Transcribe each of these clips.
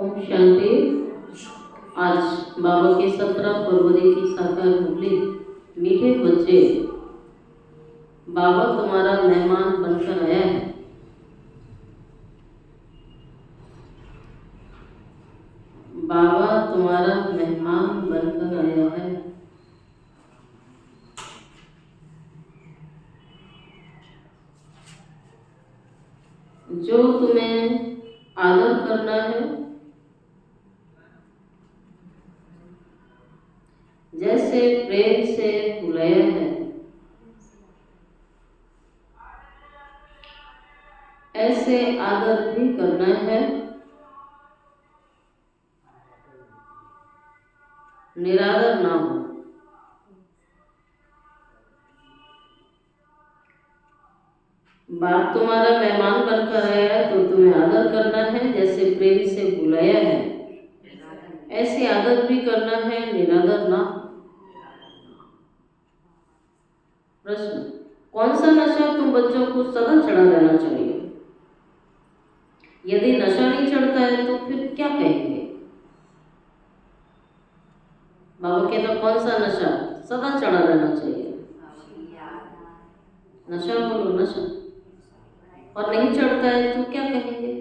ओम शांति। आज बाबा की 17 फरवरी की साकार मुरली। मीठे बच्चे, बाबा तुम्हारा मेहमान बनकर आया है। बाबा तुम्हारा मेहमान बनकर आया है। जो तुम्हें आदर करना है, जैसे प्रेम से बुलाया है, ऐसे आदर भी करना है। निरादर ना हो। बाप तुम्हारा मेहमान बनकर आया है तो तुम्हें आदर करना है, जैसे प्रेम से बुलाया है ऐसे आदर भी करना है। निरादर ना हो। प्रश्न, कौन सा नशा तुम बच्चों को सदा चढ़ा रहना चाहिए? यदि नशा नहीं चढ़ता है तो फिर क्या कहेंगे? बाबा कहता कौन सा नशा सदा चढ़ा रहना चाहिए? नशा बोलो, नशा। और नहीं चढ़ता है तो क्या कहेंगे?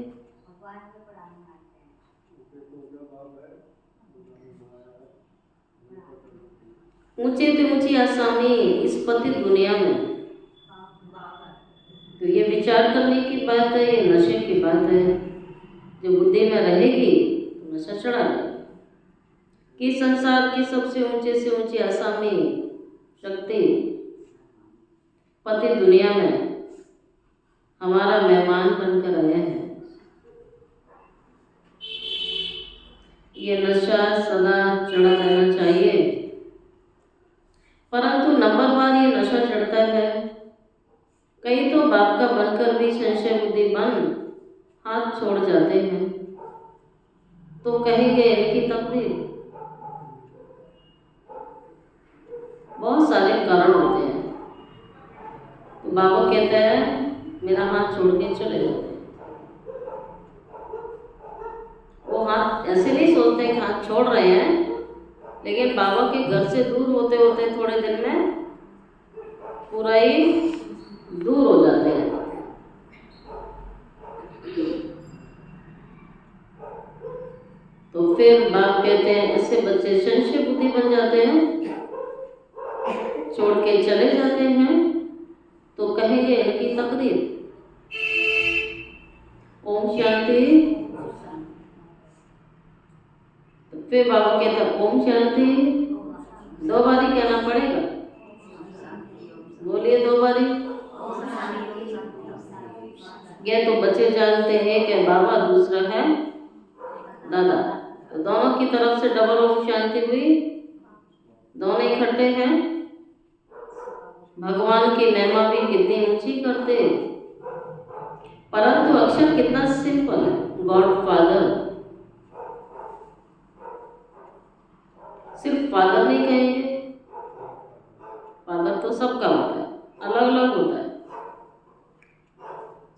ऊंचे से ऊंची आसामी इस पतित दुनिया में। तो ये विचार करने की बात है, ये नशे की बात है। जो बुद्धि में रहेगी तो नशा चढ़ा रहेगा कि संसार की सबसे ऊंचे से ऊंची आसामी शक्ति पतित दुनिया में हमारा मेहमान बनकर आया है। ये नशा सदा चढ़ा रहना चाहिए, परंतु नंबरवार ये नशा चढ़ता है। कई तो बाप का बनकर भी संशय बुद्धि बन हाथ छोड़ जाते हैं तो कहेंगे इनकी तकदीर। बहुत सारे कारण होते हैं। तो बाबा कहता है मेरा हाथ छोड़ के चले जाते हैं। वो हाथ ऐसे नहीं सोचते कि हाथ छोड़ रहे हैं, लेकिन बाबा के घर से दूर होते होते थोड़े दिन में पूरा ही दूर हो जाते हैं। तो फिर बाप कहते हैं ऐसे बच्चे संशय बुद्धि बन जाते हैं, छोड़ के चले जाते हैं तो कहेंगे इनकी तकदीर। ओम शांति। तो फिर बाबा कहता ओम शांति 2 बारी कहना पड़ेगा। बोलिए 2 बारी। ये तो बच्चे जानते हैं कि बाबा दूसरा है दादा, तो दोनों की तरफ से डबल ओम शांति हुई। दोनों इकट्ठे हैं। भगवान की महिमा भी कितनी ऊंची करते, परंतु अक्षर कितना सिंपल है। गॉड फादर, सिर्फ फादर नहीं कहेंगे। फादर तो सबका होता है, अलग अलग होता है।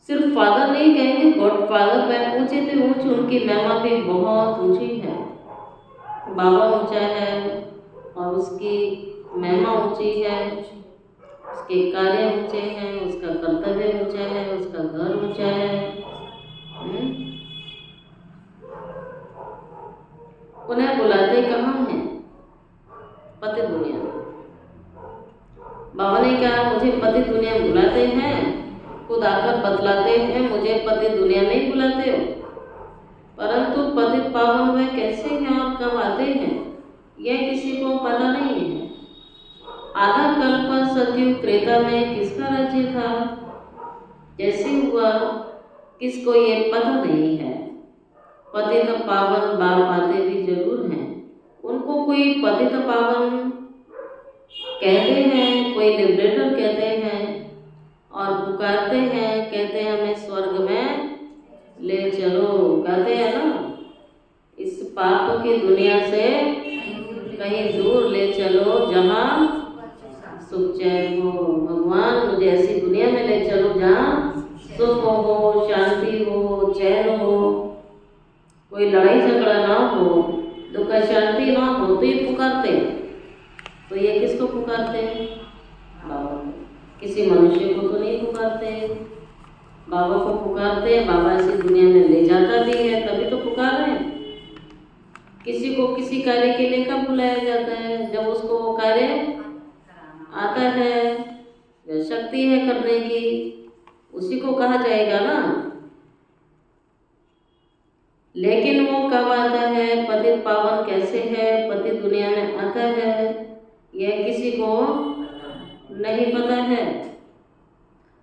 सिर्फ फादर नहीं कहेंगे, गॉड फादर में ऊंचे से ऊंच उनकी महिमा भी बहुत ऊंची है। बाबा ऊंचा है और उसकी महिमा ऊंची है, उसके कार्य ऊंचे हैं, उसका कर्तव्य ऊंचा है, उसका घर ऊंचा है। उन्हें बुलाते कहाँ हैं? पतित दुनिया में। बाबा ने कहा मुझे पतित दुनिया में बुलाते हैं, खुद आकर बतलाते हैं मुझे पतित दुनिया में ही बुलाते हो, परंतु पतित पावन वे कैसे हैं और कब आते हैं यह किसी को पता नहीं है। आधा कल्प सतयुग त्रेता में किसका राज्य था, कैसे हुआ, किसको ये पता नहीं है। पतित पावन बाप आते भी जरूर हैं, उनको कोई पतित पावन कहते हैं, कोई लिबरेटर कहते हैं और पुकारते हैं, कहते हैं हमें स्वर्ग में ले चलो। कहते हैं ना, इस पाप की दुनिया से कहीं दूर ले चलो जहाँ सुख चैन हो। भगवान मुझे ऐसी दुनिया में ले चलो जहाँ सुख हो, शांति हो, चैन हो, कोई लड़ाई झगड़ा ना हो, दुख शांति ना हो, तो ये पुकारते हैं। तो ये किसको पुकारते हैं? बाबा को। किसी मनुष्य को तो नहीं पुकारते हैं, बाबा को पुकारते हैं। बाबा ऐसी दुनिया में ले जाता भी है, तभी तो पुकार रहे हैं। किसी को किसी कार्य के लिए कब बुलाया जाता है? जब उसको वो कार्य आता है, या शक्ति है करने की, उसी को कहा जाएगा ना। लेकिन वो कब आता है, पतित पावन कैसे है, पतित दुनिया में आता है, यह किसी को नहीं पता है।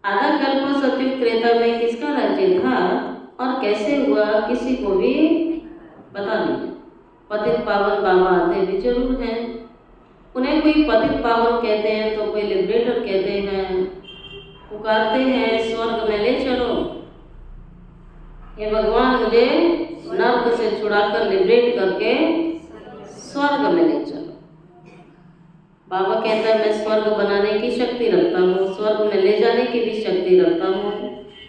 आधा कल्प सतयुग त्रेता में किसका राज्य था और कैसे हुआ, किसी को भी पता नहीं। पतित पावन बाबा आते भी जरूर हैं। उन्हें कोई पतित पावन कहते हैं तो कोई लिबरेटर कहते हैं, पुकारते हैं स्वर्ग में ले चलो, हे भगवान मुझे नर्क से छुड़ाकर लिबरेट करके स्वर्ग में ले चलो। बाबा कहता है मैं स्वर्ग बनाने की शक्ति रखता हूँ, स्वर्ग में ले जाने की भी शक्ति रखता हूँ,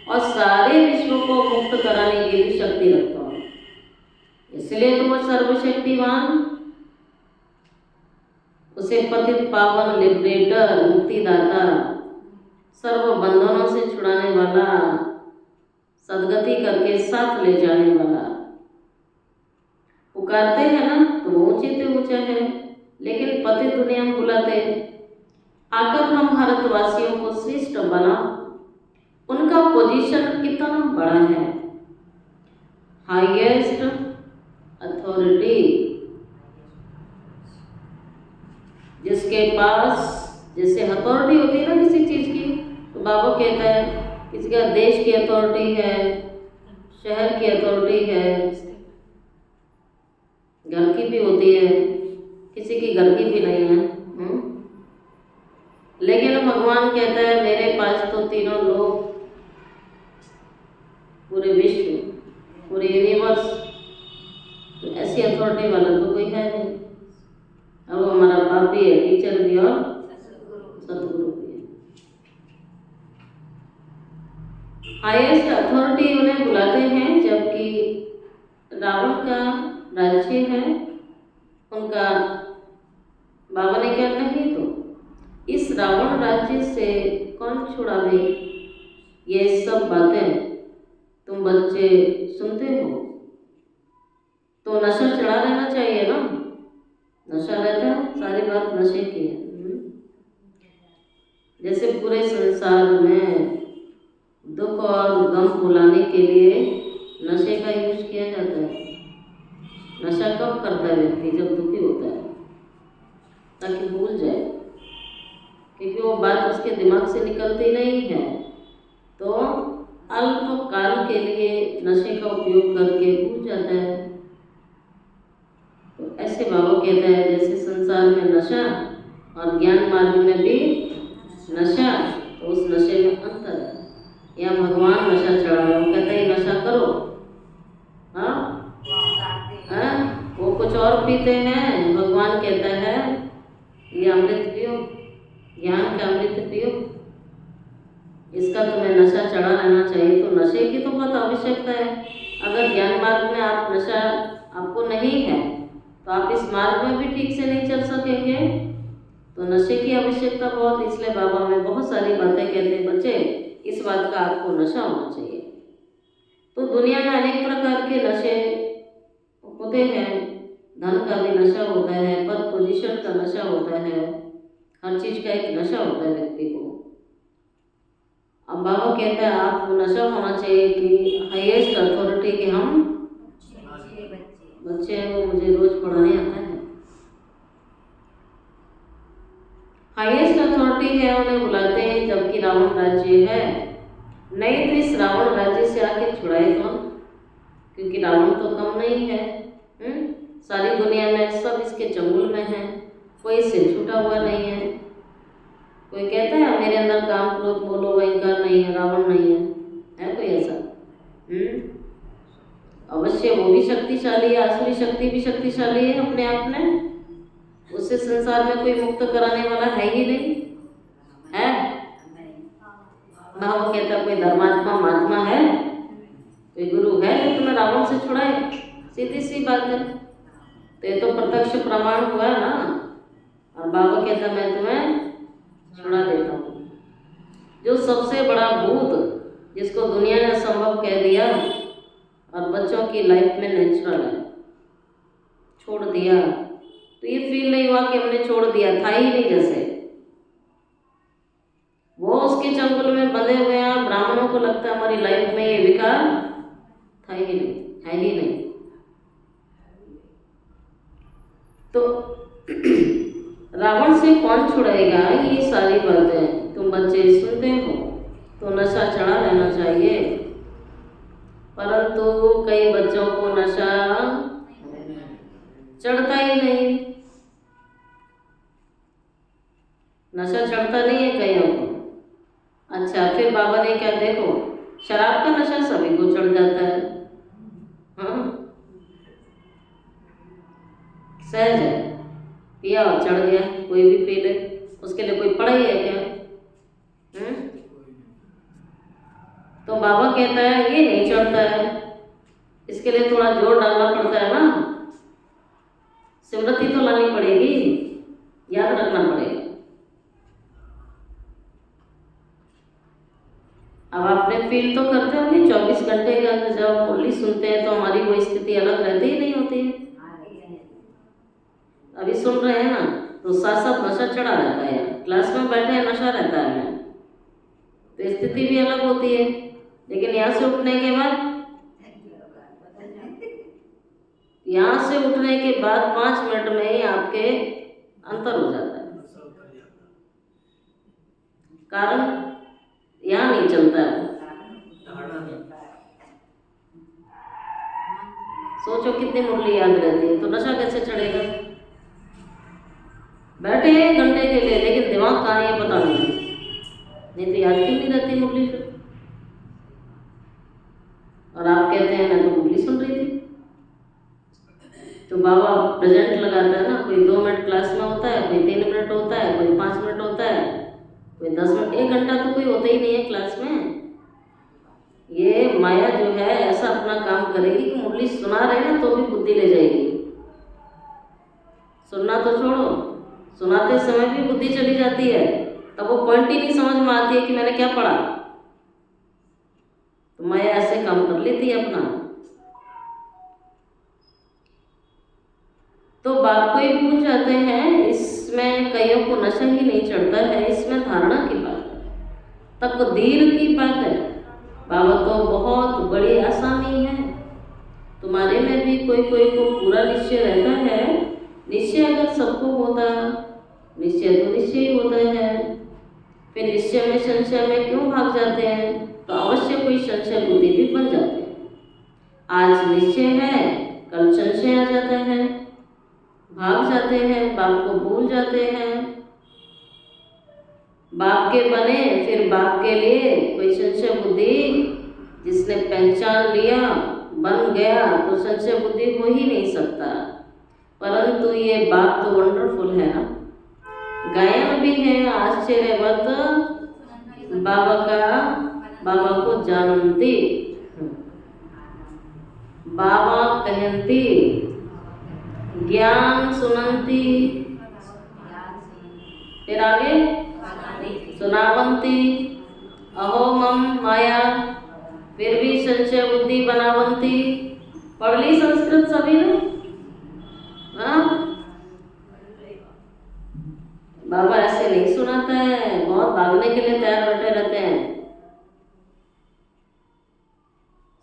और सारे विश्व को मुक्त कराने की भी शक्ति रखता हूँ। इसलिए तो वो सर्वशक्तिवान, उसे पतित पावन, लिबरेटर, मुक्तिदाता, सर्व बंधनों से छुड़ाने वाला, सदगति करके साथ ले जाने वाला पुकारते हैं ना। तो वो ऊंचे से ऊंचा है, लेकिन पतित दुनिया में बुलाते। आकर हम भारतवासियों को श्रेष्ठ बना, उनका पोजीशन कितना बड़ा है, हाईएस्ट अथॉरिटी, जिसके पास जैसे अथॉरिटी होती है ना किसी चीज़ की, तो बाबा कहता है किसी का देश की अथॉरिटी है, शहर की अथॉरिटी है, घर की भी होती है, किसी की घर की भी नहीं है। लेकिन भगवान कहता है मेरे पास तो तीनों लोग, पूरे विश्व, पूरे यूनिवर्स, तो ऐसी अथॉरिटी वाला तो कोई है नहीं। अब हमारा बाप भी है, टीचर भी और सतगुरु भी है। हाईएस्ट अथॉरिटी उन्हें बुलाते हैं, जबकि रावण का राज्य है उनका। बाबा ने क्या कही, तो इस रावण राज्य से कौन छुड़ावे, ये सब बातें तुम बच्चे सुनते हो, तो नशा चढ़ा रहना चाहिए ना। नशा रहता है, सारी बात नशे की है। जैसे पूरे संसार में दुख और गम भुलाने के लिए नशे का यूज किया जाता है। नशा कब करता है व्यक्ति? जब दुखी होता है, ताकि भूल जाए, क्योंकि वो बात उसके दिमाग से निकलती नहीं है, तो अल्प काल के लिए नशे का उपयोग करके भूल जाता है। तो ऐसे बाबा कहता है जैसे संसार में नशा और ज्ञान मार्ग में भी नशा, तो उस नशे में अंतर है। या भगवान नशा चढ़ा रहे हो, कहते हैं नशा करो, हाँ वो कुछ और पीते हैं, भगवान कहता है ये अमृत पियो, ज्ञान का अमृत पियो, इसका तुम्हें नशा चढ़ा रहना चाहिए। तो नशे की तो बहुत आवश्यकता है। अगर ज्ञान मार्ग में आप नशा आपको नहीं है, तो आप इस मार्ग में भी ठीक से नहीं चल सकेंगे। तो नशे की आवश्यकता बहुत, इसलिए बाबा हमें बहुत सारी बातें कहते हैं, बच्चे इस बात का आपको नशा होना चाहिए। तो दुनिया में अनेक प्रकार के नशे होते हैं, धन का भी नशा होता है, पद पोजीशन का नशा होता है, हर चीज का एक नशा होता है व्यक्ति को। अब बाबा कहता है आपको नशा होना चाहिए कि हाईएस्ट अथॉरिटी के हम बच्चे हैं, वो मुझे रोज पढ़ाने आता है। हाईएस्ट अथॉरिटी है, उन्हें बुलाते हैं, जबकि रावण राज्य है। नहीं तो इस रावण राज्य से आके छुड़ाए कौन? क्योंकि रावण तो कम नहीं है। सारी दुनिया में सब इसके चंगुल में है, कोई इससे छूटा हुआ नहीं है। कोई कहता है मेरे अंदर काम क्रोध बोलो भयंकर नहीं है, रावण नहीं है कोई ऐसा? अवश्य वो भी शक्तिशाली है, आसुरी शक्ति भी शक्तिशाली है अपने आप में। उससे संसार में कोई मुक्त कराने वाला है ही नहीं है। भाव कहता कोई धर्मात्मा महात्मा है, कोई गुरु है जो तुम्हें रावण से छुड़ाए? सीधी सी बात है। तो ये तो प्रत्यक्ष प्रमाण हुआ ना। और बाबा कहता मैं तुम्हें छुड़ा देता हूँ। जो सबसे बड़ा भूत जिसको दुनिया ने असंभव कह दिया और बच्चों की लाइफ में नेचुरल है, छोड़ दिया, तो ये फील नहीं हुआ कि हमने छोड़ दिया, था ही नहीं जैसे वो उसके चंगुल में बंधे हुए हैं। ब्राह्मणों को लगता है हमारी लाइफ में ये विकार था ही नहीं, है ही नहीं। तो रावण से कौन छुड़ाएगा ये सारी बातें। तुम बच्चे सुनते हो तो नशा चढ़ा रहना चाहिए, परंतु कई बच्चों को नशा चढ़ता ही नहीं। नशा चढ़ता नहीं है कईयों को। अच्छा, फिर बाबा ने क्या, देखो शराब का नशा सभी को चढ़ जाता है, हाँ सहज है, पिया और चढ़ गया, कोई भी पी ले, उसके लिए कोई पढ़ाई है क्या? तो बाबा कहता है ये नहीं चढ़ता है, इसके लिए थोड़ा जोर डालना पड़ता है ना, स्मृति तो लानी पड़ेगी, याद रखना पड़ेगा। अब आपने फील तो करते होंगे 24 घंटे के अंदर जब मुरली सुनते हैं तो हमारी वो स्थिति अलग रहती ही नहीं होती है। अभी सुन रहे हैं ना, तो साथ साथ नशा चढ़ा रहता है, क्लास में बैठे हैं नशा रहता है, तो स्थिति भी अलग होती है। लेकिन यहाँ से उठने के बाद 5 मिनट में ही आपके अंतर हो जाता है। कारण यहाँ नहीं चलता है। सोचो कितनी मुरली याद रहती है, तो नशा कैसे चढ़ेगा? बैठे हैं घंटे के लिए, लेकिन दिमाग कहाँ है पता नहीं तो याद क्यों नहीं रहती मुरली फिर। और आप कहते हैं मैं तो मुरली सुन रही थी। तो बाबा प्रेजेंट लगाता है ना, कोई 2 मिनट क्लास में होता है, कोई 3 मिनट होता है, कोई 5 मिनट होता है, कोई 10 मिनट, 1 घंटा तो कोई होता ही नहीं है क्लास में। ये माया जो है ऐसा अपना काम करेगी कि मुरली सुना रहे ना तो भी बुद्धि ले जाएगी। सुनना तो छोड़ो, सुनाते समय भी बुद्धि चली जाती है, तब वो पॉइंट ही नहीं समझ में आती है कि मैंने क्या पढ़ा। तो माया ऐसे काम कर लेती है अपना। तो बाप को ही भूल जाते हैं, इसमें कईयों को नशा ही नहीं चढ़ता है, इसमें धारणा की बात है, तकदीर की बात है। बाबा तो बहुत बड़ी आसानी है। तुम्हारे में भी कोई कोई को पूरा निश्चय रहता है। निश्चय अगर सबको होता, निश्चय तो निश्चय ही होता है, फिर निश्चय में संशय में क्यों भाग जाते हैं? तो अवश्य कोई संशय बुद्धि भी बन जाते हैं। आज निश्चय है, कल संशय आ जाता है, भाग जाते हैं, बाप को भूल जाते हैं। बाप के बने फिर बाप के लिए कोई संशय बुद्धि, जिसने पहचान लिया बन गया तो संशय बुद्धि हो ही नहीं सकता। परंतु ये बाप तो वंडरफुल है ना, गायन भी है आश्चर्यवत बाबा का, बाबा को जानती, बाबा कहती, ज्ञान सुनंती, फिर आगे सुनावंती, अहो मम माया, फिर भी संशय बुद्धि बनावंती। पढ़ ली संस्कृत सभी ने? हाँ, बाबा ऐसे नहीं सुनाता है, बहुत भागने के लिए तैयार बैठे रहते हैं।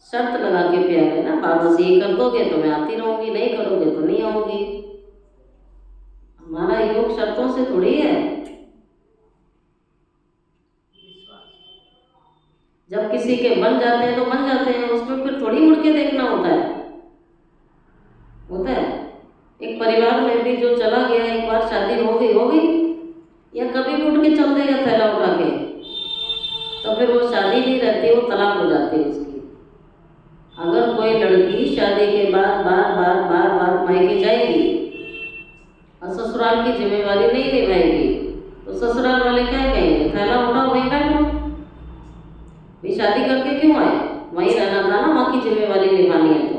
शर्त लगा के प्यारे ना, बाबा से ये कर दोगे तो मैं आती रहूंगी, नहीं करोगे तो नहीं आऊंगी। हमारा योग शर्तों से थोड़ी है। जब किसी के बन जाते हैं तो बन जाते हैं, उसमें फिर थोड़ी मुड़ के देखना होता है। एक परिवार में भी जो चला गया, एक बार शादी हो गई, या कभी भी उठ के चल देगा थैला उठा के, तो फिर वो शादी नहीं रहती, वो तलाक हो जाती है उसकी। अगर कोई लड़की शादी के बाद बार मायके जाएगी और ससुराल की जिम्मेवारी नहीं निभाएगी, तो ससुराल वाले क्या कहेंगे? थैला उठाओ वहीं बैठो, भी शादी करके क्यों आए? वहीं रहना था ना, माँ की जिम्मेवारी निभानी है। तो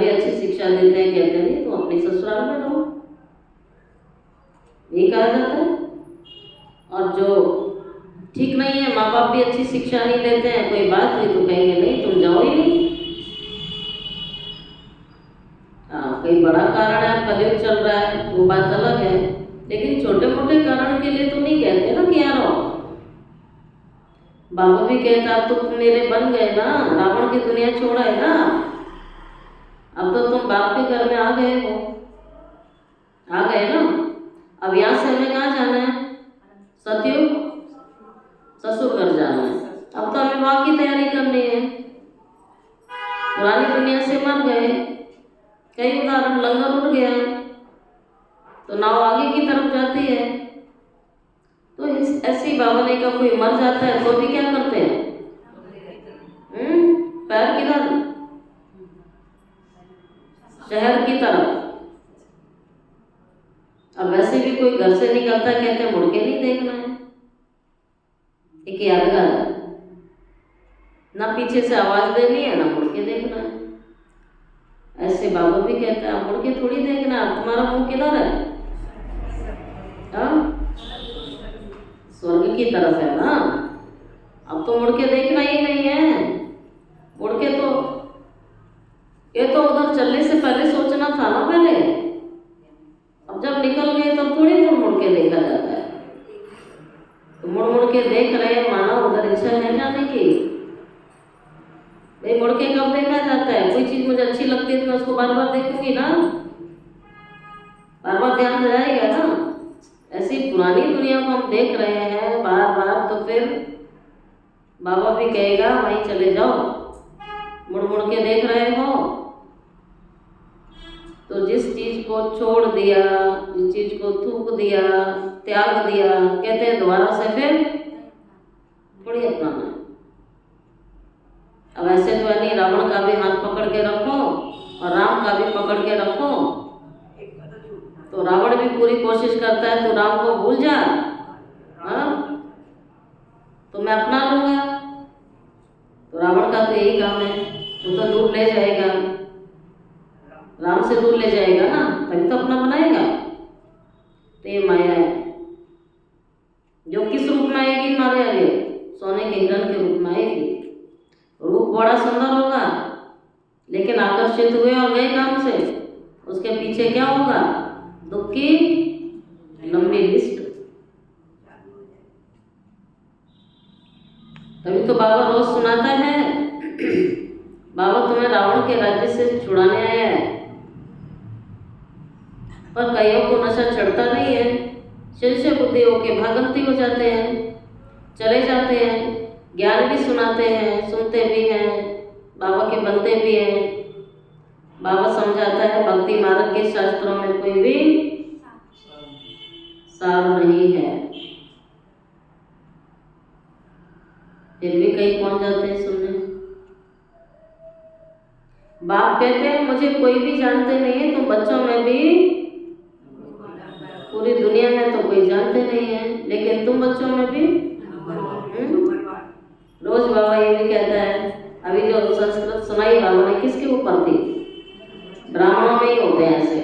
भी अच्छी शिक्षा देते हैं, कहते हैं नहीं तुम अपने ससुराल में रहो, यही कहा जाता है। और जो ठीक नहीं है, माँ बाप भी अच्छी शिक्षा नहीं देते हैं, कोई बात हुई तो कहेंगे नहीं तुम जाओ ही नहीं। हाँ, कोई बड़ा कारण है, कलयुग चल रहा है, वो बात अलग है, लेकिन छोटे मोटे कारण के लिए तो नहीं कहते ना कि यहाँ रहो। बाबा भी कहता अब तो तुम मेरे बन गए ना, रावण की दुनिया छोड़ा है ना, अब तो तुम बाप के घर में आ गए हो, आ गए ना। अब यहाँ से हमें कहाँ जाना है? सतयुग, ससुर घर जाना है। अब तो हमें वहाँ की तैयारी करनी है। पुरानी दुनिया से मर गए, कई उदाहरण, लंगर उड़ गया तो नाव आगे की तरफ जाती है। तो ऐसी बाबा ने कहा कोई मर जाता है तो भी क्या करते हैं? पैर किधर? शहर की तरफ। और वैसे भी कोई घर से निकलता है, कहते मुड़ के नहीं देखना है, एक यादगार है ना, पीछे से आवाज देनी है ना मुड़ के देखना है। ऐसे बाबा भी कहते हैं मुड़ के थोड़ी देखना है, तुम्हारा मुंह किधर है? स्वर्ग की तरफ है ना, अब तो मुड़ के देखना ही नहीं है। मुड़ के तो ये तो उधर चलने से पहले सोचना था ना पहले, अब जब निकल गए तब थोड़ी मुड़ मुड़ के देखा जाता है। तो मुड़ मुड़ के देख रहे हैं, माना उधर इच्छा है जाने की, भाई मुड़ के कब देखा जाता है? कोई चीज मुझे अच्छी लगती है तो मैं उसको बार बार देखूंगी ना, बार बार ध्यान जाएगा ना। ऐसी पुरानी दुनिया को हम देख रहे हैं बार बार, तो फिर बाबा भी कहेगा वहीं चले जाओ, मुड़ मुड़ के देख रहे हो। तो जिस चीज को छोड़ दिया, जिस चीज को थूक दिया, त्याग दिया, कहते हैं दोबारा से फिर थोड़ी अपनाना है। अब ऐसे तो नहीं, रावण का भी हाथ पकड़ के रखो और राम का भी पकड़ के रखो, तो रावण भी पूरी कोशिश करता है तो राम को भूल जा, हाँ तो मैं अपना लूंगा। तो रावण का तो यही काम है, वो तो दूर ले जाएगा, राम से दूर ले जाएगा ना, तभी तो अपना बनाएगा। तो ये माया है जो किस रूप में आएगी हमारे आगे? सोने के हिरण के रूप में आएगी। रूप बड़ा सुंदर होगा, लेकिन आकर्षित हुए और गए काम से, उसके पीछे क्या होगा? दुख की लंबी लिस्ट। तभी तो बाबा रोज सुनाता है, बाबा तुम्हें रावण के राज्य से छुड़ाने आया है। पर कईयों को नशा चढ़ता नहीं है, शिष्य बुद्धि होके भागंती हो जाते हैं, चले जाते हैं, ज्ञान भी सुनाते हैं, सुनते भी हैं, बाबा के बनते भी हैं। बाबा समझाता है भक्ति मार्ग के शास्त्रों में कोई भी सार नहीं है, फिर भी कई पहुंच जाते हैं सुनने। बाप कहते हैं मुझे कोई भी जानते नहीं है, तुम बच्चों में भी, पूरी दुनिया में तो कोई जानते नहीं है, लेकिन तुम बच्चों में भी। रोज बाबा ये भी कहता है, अभी जो संस्कृत सुनाई बाबा ने किसके ऊपर थी? ब्राह्मणों में ही होते हैं ऐसे।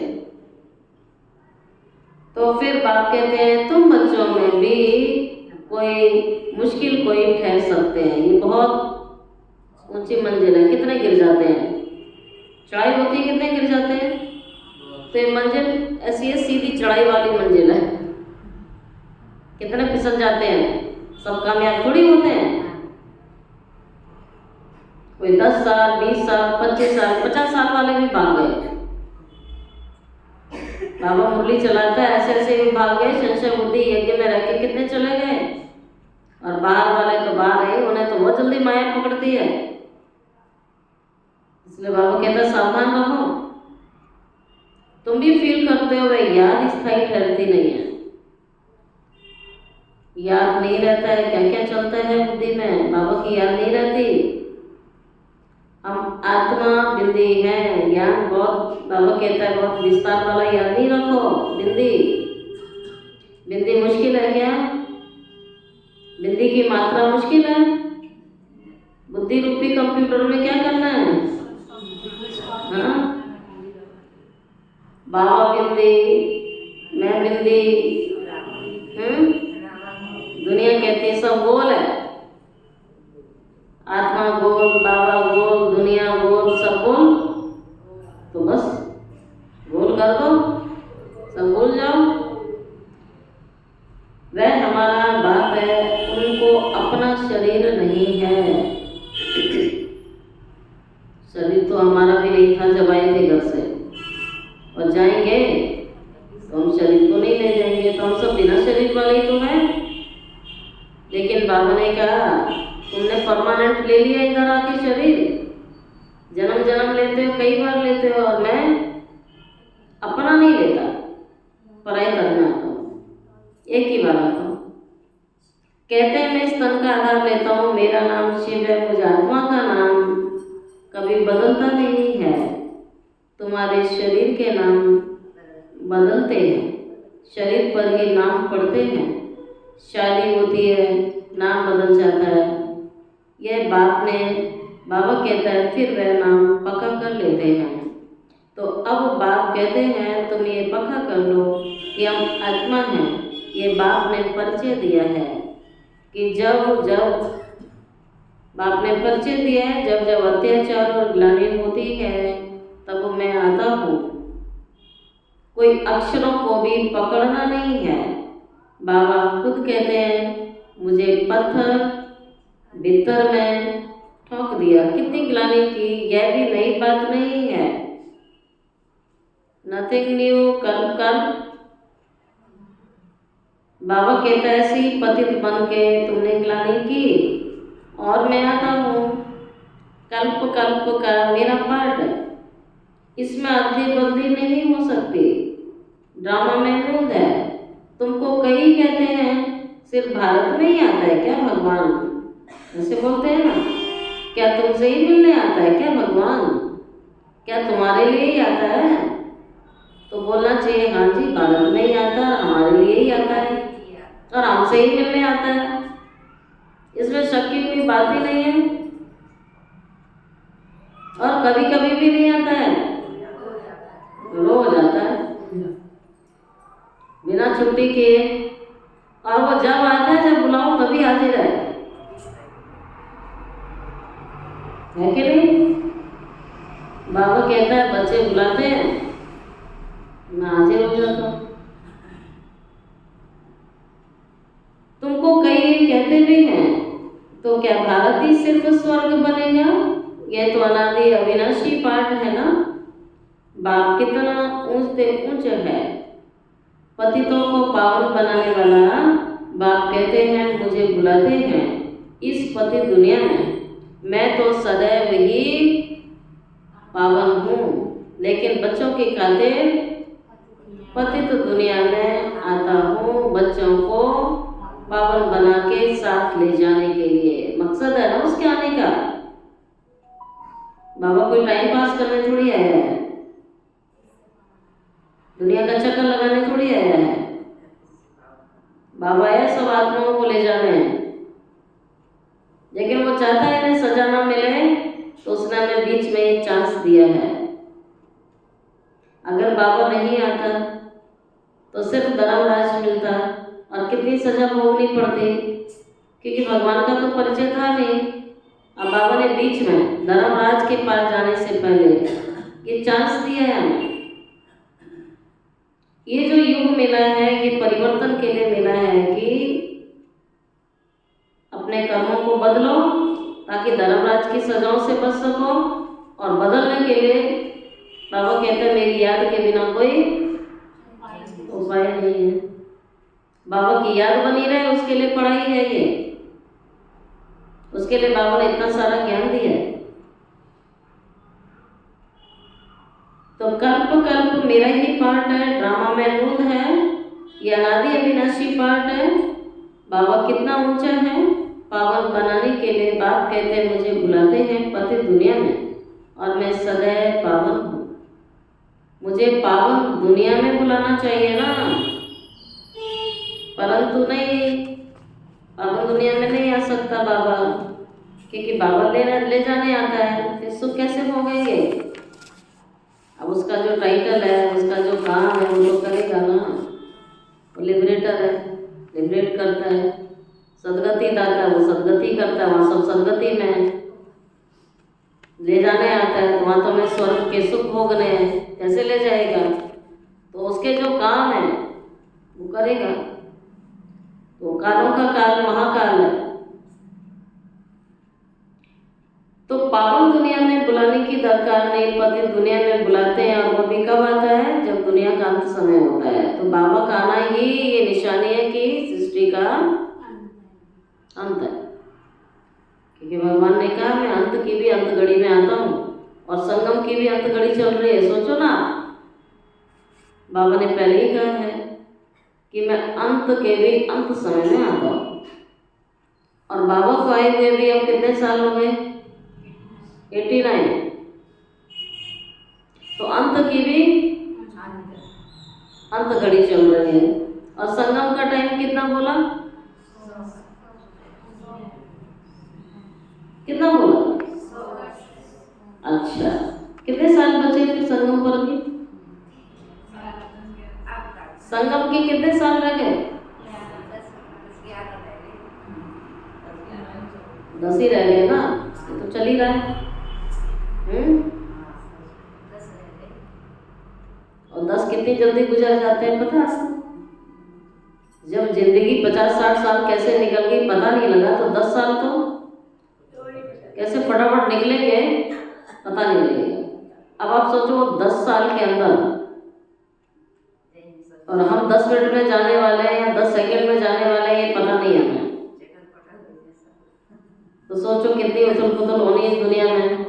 तो फिर बाप कहते हैं तुम बच्चों में भी कोई मुश्किल कोई ठहर सकते हैं, ये बहुत ऊंची मंजिल है, कितने गिर जाते हैं, चढ़ाई होती है कितने गिर जाते हैं। तो ये मंजिल ऐसी है, सीधी चढ़ाई वाली मंजिल है, कितने फिसल जाते हैं, सब कामयाब थोड़ी होते हैं। कोई 10 साल 20 साल 25 साल 50 साल वाले भी भाग गए। बाबा मुरली चलाता है, ऐसे ऐसे भी भाग गए, संशय बुद्धि यज्ञ में रह के कितने चले गए। और बाहर वाले तो बाहर है, उन्हें तो बहुत जल्दी माया पकड़ती है। इसलिए बाबा कहता है सावधान रहो। तुम भी फील करते हो भाई, याद स्थायी ठहरती नहीं है, याद नहीं रहता है, क्या क्या चलता है बुद्धि में, बाबा की याद नहीं रहती। हम आत्मा बिंदी है, ज्ञान बहुत, बाबा कहता है बहुत विस्तार वाला याद नहीं रखो। बिंदी बिंदी मुश्किल है क्या? बिंदी की मात्रा मुश्किल है। बुद्धि रूपी कंप्यूटर में क्या करना है? हाँ, बाबा बिंदी, मैं बिंदी, दुनिया कहती है सब गोल है, आत्मा गोल, बाबा गोल, दुनिया गोल, सब गोल। तो बस गोल कर दो, सब भूल जाओ। वह हमारा बाप है, उनको अपना शरीर नहीं है। शरीर तो हमारा भी नहीं था जब आए थे घर से, और जाएंगे तो हम शरीर को नहीं ले जाएंगे, तो हम सब बिना शरीर वाले ही तो हैं। लेकिन बाबा ने कहा तुमने परमानेंट ले लिया इधर आके शरीर, जन्म जन्म लेते हो, कई बार लेते हो, और मैं अपना नहीं लेता, पराई करना आता हूँ, एक ही बार आता हूँ। कहते हैं मैं इस तन का आधार लेता हूँ, मेरा नाम शिव है, मुझे आत्मा का नाम कभी बदलता नहीं है। तुम्हारे शरीर के नाम बदलते हैं, शरीर पर ही नाम पड़ते हैं, शादी होती है नाम बदल जाता है। यह बाबा कहता है फिर वह नाम पक्का कर लेते हैं। तो अब बाप कहते हैं तुम ये पक्का कर लो कि हम आत्मा हैं। ये बाप ने परिचय दिया है कि जब जब बाप ने परिचय दिया है, जब जब अत्याचार और ग्लानि होती है तब मैं आता हूँ। कोई अक्षरों को भी पकड़ना नहीं है। बाबा खुद कहते हैं मुझे पत्थर भीतर में ठोक दिया, कितनी ग्लानि की, यह भी नई बात नहीं है। नथिंग न्यू, कल बाबा कहता है ऐसी पतित बन के तुमने ग्लानि की और मैं आता हूँ। कल्प कल्प का मेरा पार्ट है, इसमें अदली बदली नहीं हो सकती। ड्रामा महमूद है। तुमको कई कहते हैं सिर्फ भारत में ही आता है क्या भगवान, ऐसे बोलते हैं ना, क्या तुमसे ही मिलने आता है क्या भगवान, क्या तुम्हारे लिए ही आता है? तो बोलना चाहिए हाँ जी भारत में ही आता है, हमारे लिए ही आता है और हमसे ही मिलने आता है, इसमें शक की कोई बात ही नहीं है। और कभी कभी भी नहीं आता है, रोज आता है बिना छुट्टी किए, और वो जब आता है जब बुलाओ तभी हाजिर है कि नहीं? बाबा कहता है बच्चे बुलाते हैं मैं हाजिर हो जाता हूँ। तुमको कई कहते भी हैं तो क्या भारत ही सिर्फ स्वर्ग बनेगा? यह तो अनादि अविनाशी पाठ है ना। बाप कितना ऊंच ऊंच है, पतितों को पावन बनाने वाला बाप कहते हैं मुझे बुलाते हैं इस पति दुनिया में। मैं तो सदैव ही पावन हूँ, लेकिन बच्चों की खातिर पतित दुनिया में आता हूँ, बच्चों को पावन बना के साथ ले जाने के लिए। मकसद है ना उसके आने का। बाबा कोई टाइम पास करने थोड़ी आया है, दुनिया का चक्कर लगाने थोड़ी आया है। बाबा है सब आत्माओं को ले जाने हैं, लेकिन वो चाहता है इन्हें सजा ना मिले, तो उसने हमें बीच में एक चांस दिया है। अगर बाबा नहीं आता तो सिर्फ धर्मराज मिलता और कितनी सजा भोगनी पड़ती, क्योंकि भगवान का तो परिचय था नहीं। अब बाबा ने बीच में धर्मराज के पास जाने से पहले ये चांस दिया है हमें। ये जो युग मिला है ये परिवर्तन के लिए मिला है कि अपने कर्मों को बदलो ताकि धर्मराज की सजाओं से बच सको। और बदलने के लिए बाबा कहते हैं मेरी याद के बिना कोई उपाय नहीं है। बाबा की याद बनी रहे उसके लिए पढ़ाई है ये, उसके लिए बाबा ने इतना सारा ज्ञान दिया है। तो कल्प कल्प मेरा ही पार्ट है, ड्रामा में नूंद है, ये अनादि अविनाशी पार्ट है। बाबा कितना ऊंचा है, पावन बनाने के लिए बाप कहते हैं मुझे बुलाते हैं पति दुनिया में और मैं सदैव पावन हूँ। मुझे पावन दुनिया में बुलाना चाहिए ना, परंतु नहीं, पावन दुनिया में नहीं आ सकता बाबा, क्योंकि बाबा ले जाने आता है, फिर सुख कैसे भोगेंगे? अब उसका जो टाइटल है, उसका जो काम है, वो तो करेगा ना। वो लिबरेटर है, लिबरेट करता है। सदगति दाता है, वो सदगति करता है। वहाँ सब सदगति में है, ले जाने आता है। तो वहाँ तो हमें स्वर्ग के सुख भोगने हैं, कैसे ले जाएगा? तो उसके जो काम है वो करेगा। तो कालों का काल महाकाल है। तो पावन दुनिया में बुलाने की दरकार नहीं, पतित दुनिया में बुलाते हैं। और वो भी कब आता है? जब दुनिया का अंत समय होता है। तो बाबा का आना ही ये निशानी है कि सृष्टि का अंत है। क्योंकि भगवान ने कहा मैं अंत की भी अंत घड़ी में आता हूँ, और संगम की भी अंत घड़ी चल रही है। सोचो ना, बाबा ने पहले ही कहा है कि मैं अंत के भी अंत समय में आता हूँ। और बाबा को आए हुए भी अब कितने साल हो गए? 89। तो अंत की भी अंत घड़ी चल रही है। और संगम का टाइम कितना बोला? कितना बोला? अच्छा, कितने साल बचे फिर संगम पर भी? संगम के कितने साल रह गए? 10 ही रह गए ना, ये तो चल ही रहा है। और 10 कितनी जल्दी गुजर जाते हैं पता है? जब जिंदगी 50-60 साल कैसे निकल गई पता नहीं लगा, तो 10 साल तो कैसे फटाफट निकलेंगे पता नहीं लगेगा। अब आप सोचो 10 साल के अंदर, और हम 10 मिनट में जाने वाले हैं या 10 सेकंड में जाने वाले हैं, ये पता नहीं हमें। तो सोचो कितनी उथल पुथल होनी है इस दुनिया में,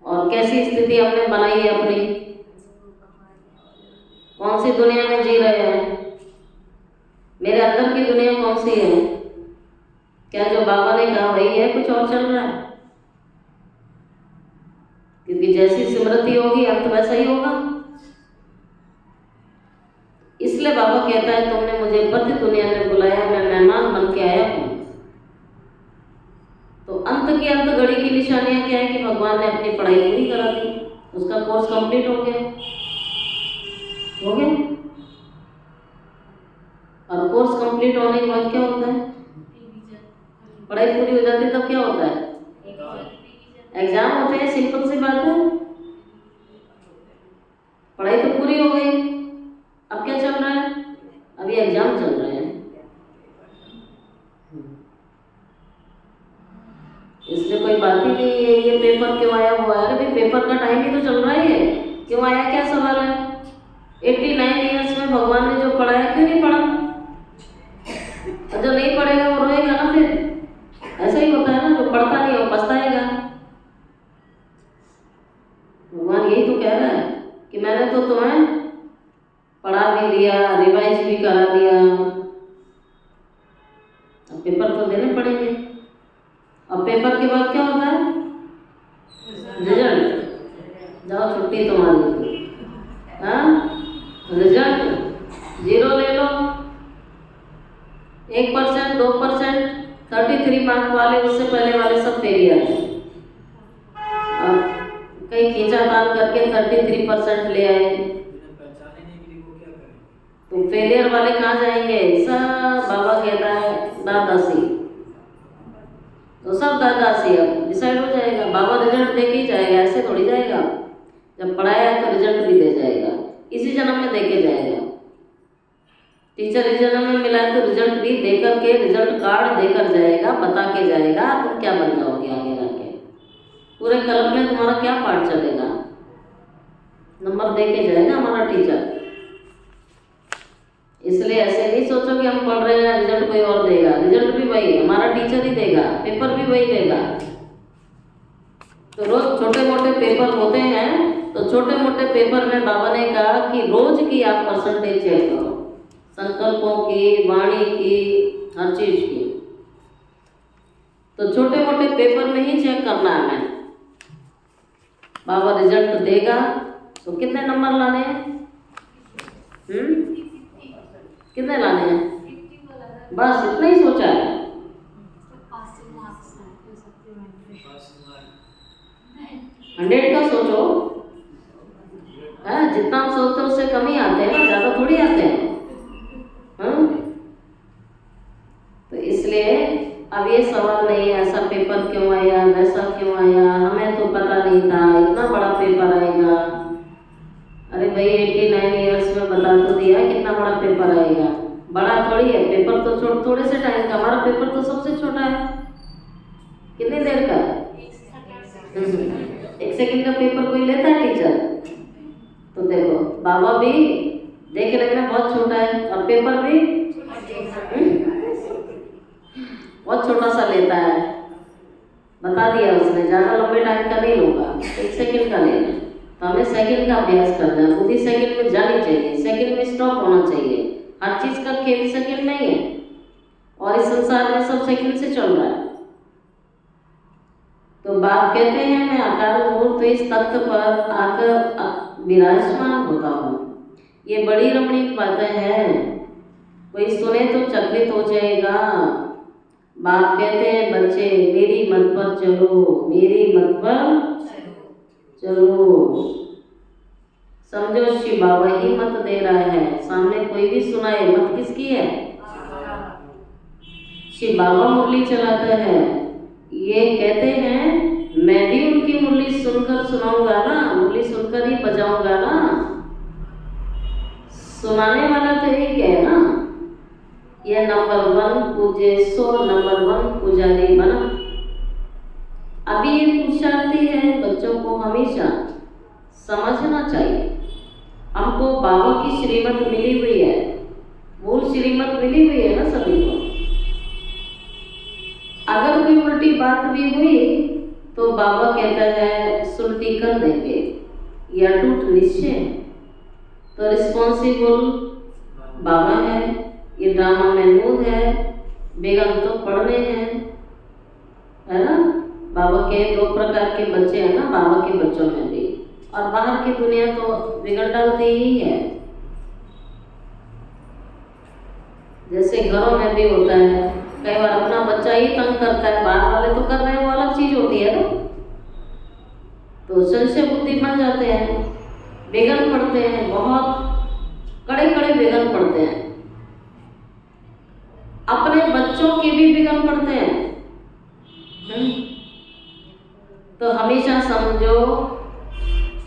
और कैसी स्थिति हमने बनाई है अपनी। कौन सी दुनिया में जी रहे हैं? मेरे अंदर की दुनिया कौन सी है? क्या जो बाबा ने कहा वही है, कुछ और चल रहा है? क्योंकि जैसी स्मृति होगी अंत वैसा ही होगा। इसलिए बाबा कहता है तुमने मुझे पतित दुनिया में बुलाया, मैं मेहमान बन के आया हूँ। तो अंत की अंत घड़ी की निशानियां क्या है? कि भगवान ने अपनी पढ़ाई पूरी करा दी, उसका कोर्स कंप्लीट हो गया। और कोर्स कंप्लीट होने के बाद क्या होता है? पढ़ाई पूरी हो जाती है, तब क्या होता है? एग्जाम होते हैं। सिंपल सी बात है। पढ़ाई तो पूरी हो गई, अब क्या चल रहा है? अभी एग्जाम चल रहे हैं। इसलिए कोई बात ही नहीं है ये पेपर क्यों आया हुआ है। अरे भाई पेपर का टाइम ही तो चल रहा है, क्यों आया क्या सवाल है? 89 ईयर्स में भगवान ने जो पढ़ाया क्यों नहीं पढ़ा? और जो नहीं पढ़ेगा वो रोएगा ना। फिर ऐसा ही होता है ना, जो पढ़ता नहीं वो पछताएगा। भगवान यही तो कह रहा है कि मैंने तो तुम्हें पढ़ा भी दिया, रिवाइज भी करा दिया, अब पेपर तो देने पड़ेंगे। अब पेपर के बाद क्या होता है? रिजल्ट। जाओ छुट्टी तुम्हारी। हाँ, रिजल्ट 0 ले लो, 1%, 2%, 33 मार्क वाले, उससे पहले वाले सब फेलियर हैं। और कहीं खींचातान करके 33% ले आए, तो फेलियर वाले कहाँ जाएंगे? सब बाबा कहता है दादासी, तो सब दादासी अब डिसाइड हो जाएगा। बाबा रिजल्ट दे के ही जाएगा, ऐसे थोड़ी जाएगा। जब पढ़ाया तो रिजल्ट भी दे जाएगा, इसी जन्म में दे के जाएगा। टीचर इस जन्म में मिला है तो रिजल्ट भी देकर के, रिजल्ट कार्ड देकर जाएगा, बता के जाएगा तुम क्या बन जाओगे आगे जाके। पूरे कल्प में तुम्हारा क्या पार्ट चलेगा, नंबर दे के जाएगा हमारा टीचर। इसलिए ऐसे नहीं सोचो कि हम पढ़ रहे हैं रिजल्ट कोई और देगा। रिजल्ट भी वही हमारा टीचर ही देगा, पेपर भी वही देगा। तो रोज छोटे मोटे पेपर होते हैं, तो छोटे मोटे पेपर में बाबा ने कहा कि रोज की आप परसेंटेज चेक करो, संकल्पों की, वाणी की, हर चीज की। तो छोटे मोटे पेपर में ही चेक करना है हमें। बाबा रिजल्ट देगा तो कितने नंबर लाने हैं? कितने लाने हैं? बस इतना ही सोचा है। 100 का सोचो, है, जितना हम सोचते हैं उससे कम ही आते हैं ना, ज़्यादा थोड़ी आते हैं। हाँ, तो इसलिए अब ये सवाल नहीं है ऐसा पेपर क्यों आया, वैसा क्यों आया, हमें तो पता नहीं था इतना बड़ा पेपर आएगा। अरे भाई 89 ईयर्स में बता तो दिया कितना बड़ा पेपर आएगा। बड़ा थोड़ी है पेपर, तो थोड़े से टाइम का। हमारा पेपर तो सबसे छोटा है, कितनी देर का? 1 सेकंड का पेपर कोई लेता है टीचर? तो देखो बाबा भी देख रहे हैं बहुत छोटा है, और पेपर भी बहुत छोटा सा लेता है। बता दिया उसने, ज़्यादा लंबे टाइम का नहीं लूँगा, 1 सेकंड का लेना। तो हमें सेकंड का अभ्यास करना है, बुद्धि सेकंड में जानी चाहिए, सेकंड में स्टॉप होना चाहिए। हर चीज़ का खेल सेकंड नहीं है, और इस संसार में सब सेकंड से चल रहा है। तो बाप कहते हैं मैं अकाल मूर्त इस तख्त पर आकर विराजमान होता हूँ। ये बड़ी रमणीक बातें हैं, कोई सुने तो चकित हो जाएगा। बाप कहते हैं बच्चे मेरी मत पर चलो, मेरी मत पर चलो। समझो शिव बाबा ही मत दे रहा है, सामने कोई भी सुनाए मत किसकी है? शिव बाबा मुरली चलाता है। ये कहते हैं मैं भी उनकी मुरली सुनकर सुनाऊंगा ना, मुरली सुनकर ही बजाऊंगा ना। सुनाने वाला तो एक है ना, ये नंबर 1 पूजे सो नंबर 1 पुजारी बना। अभी ये पुरुषार्थी है, बच्चों को हमेशा समझना चाहिए। हमको बाबा की श्रीमत मिली हुई है, मूल श्रीमत मिली हुई है ना सभी को। अगर कोई उल्टी बात भी हुई तो बाबा कहता है सुलटी कर देंगे, या टूट निश्चय। तो रिस्पॉन्सिबल बाबा है, ये ड्रामा महमूद है, बेगम तो पढ़ने हैं, है ना। बाबा के 2 प्रकार के बच्चे हैं ना, बाबा के बच्चों में भी, और बाहर की दुनिया तो बिगड़ डालती ही है। जैसे घरों में भी होता है, कई बार अपना बच्चा ही तंग करता है, बाहर वाले तो कर रहे हैं वो अलग चीज होती है ना। तो संशय बुद्धि बन जाते हैं, बिगड़ पड़ते हैं, बहुत कड़े कड़े बिगड़ पड़ते हैं, अपने बच्चों के भी बिगड़ पड़ते हैं। तो हमेशा समझो